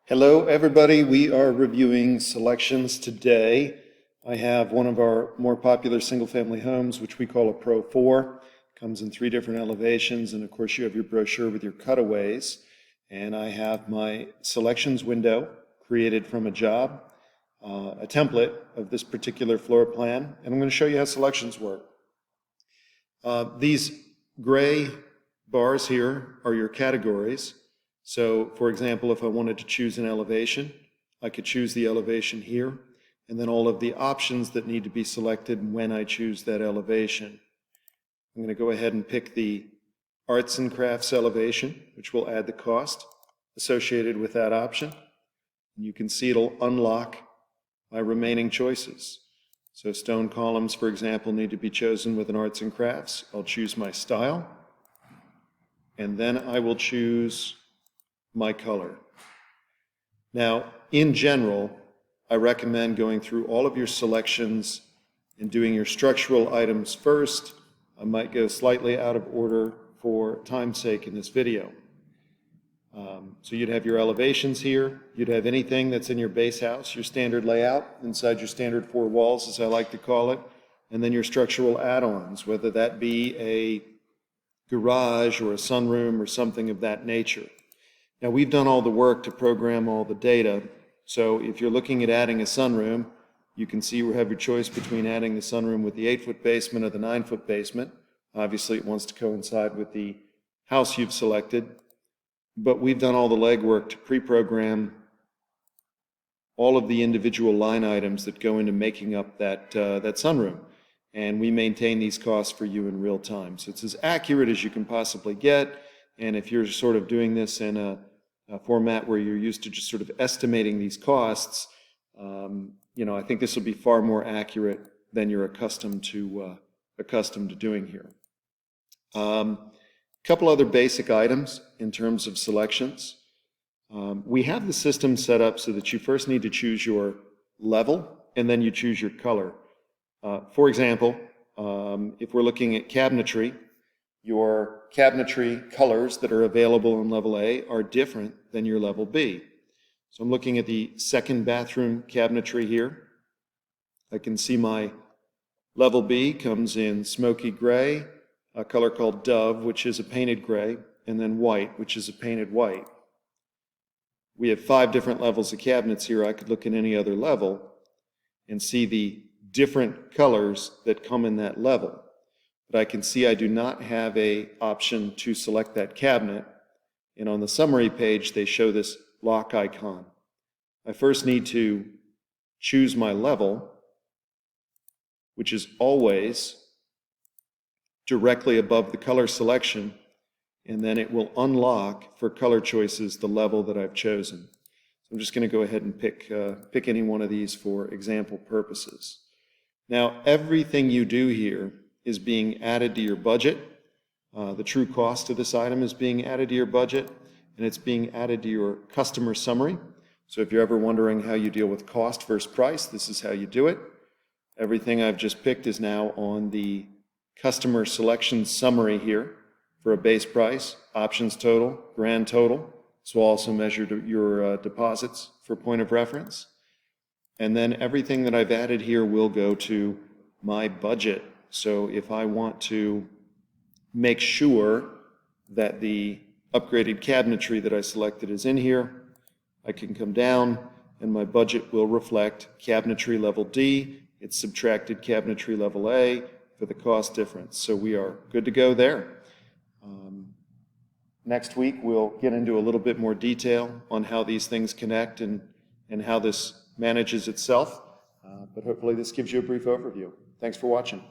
Hello, everybody. We are reviewing selections today. I have one of our more popular single-family homes, which we call a Pro 4. Comes in 3 different elevations, and of course you have your brochure with your cutaways. And I have my selections window created from a job, a template of this particular floor plan, and I'm going to show you how selections work. These gray bars here are your categories. So, for example, if I wanted to choose an elevation, I could choose the elevation here, and then all of the options that need to be selected when I choose that elevation. I'm going to go ahead and pick the Arts and Crafts elevation, which will add the cost associated with that option. And you can see it'll unlock my remaining choices. So stone columns, for example, need to be chosen with an Arts and Crafts. I'll choose my style, and then I will choose my color. Now, in general, I recommend going through all of your selections and doing your structural items first. I might go slightly out of order for time's sake in this video. So you'd have your elevations here. You'd have anything that's in your base house, your standard layout, inside your standard 4 walls, as I like to call it, and then your structural add-ons, whether that be a garage or a sunroom or something of that nature. Now, we've done all the work to program all the data, so if you're looking at adding a sunroom, you can see you have your choice between adding the sunroom with the 8-foot basement or the 9-foot basement. Obviously, it wants to coincide with the house you've selected, but we've done all the legwork to pre-program all of the individual line items that go into making up that sunroom, and we maintain these costs for you in real time. So it's as accurate as you can possibly get. And if you're sort of doing this in a format where you're used to just sort of estimating these costs, I think this will be far more accurate than you're accustomed to doing here. A couple other basic items in terms of selections. We have the system set up so that you first need to choose your level and then you choose your color. For example, if we're looking at cabinetry, your cabinetry colors that are available in level A are different than your level B. So I'm looking at the second bathroom cabinetry here. I can see my level B comes in smoky gray, a color called Dove, which is a painted gray, and then white, which is a painted white. We have 5 different levels of cabinets here. I could look at any other level and see the different colors that come in that level. But I can see I do not have an option to select that cabinet, and on the summary page they show this lock icon. I first need to choose my level, which is always directly above the color selection, and then it will unlock for color choices the level that I've chosen. So I'm just going to go ahead and pick any one of these for example purposes. Now, everything you do here is being added to your budget. The true cost of this item is being added to your budget, and it's being added to your customer summary. So if you're ever wondering how you deal with cost versus price, this is how you do it. Everything I've just picked is now on the customer selection summary here for a base price, options total, grand total. This will also measure your deposits for point of reference. And then everything that I've added here will go to my budget. So if I want to make sure that the upgraded cabinetry that I selected is in here, I can come down and my budget will reflect cabinetry level D. It's subtracted cabinetry level A for the cost difference. So we are good to go there. Next week we'll get into a little bit more detail on how these things connect and how this manages itself. But hopefully this gives you a brief overview. Thanks for watching.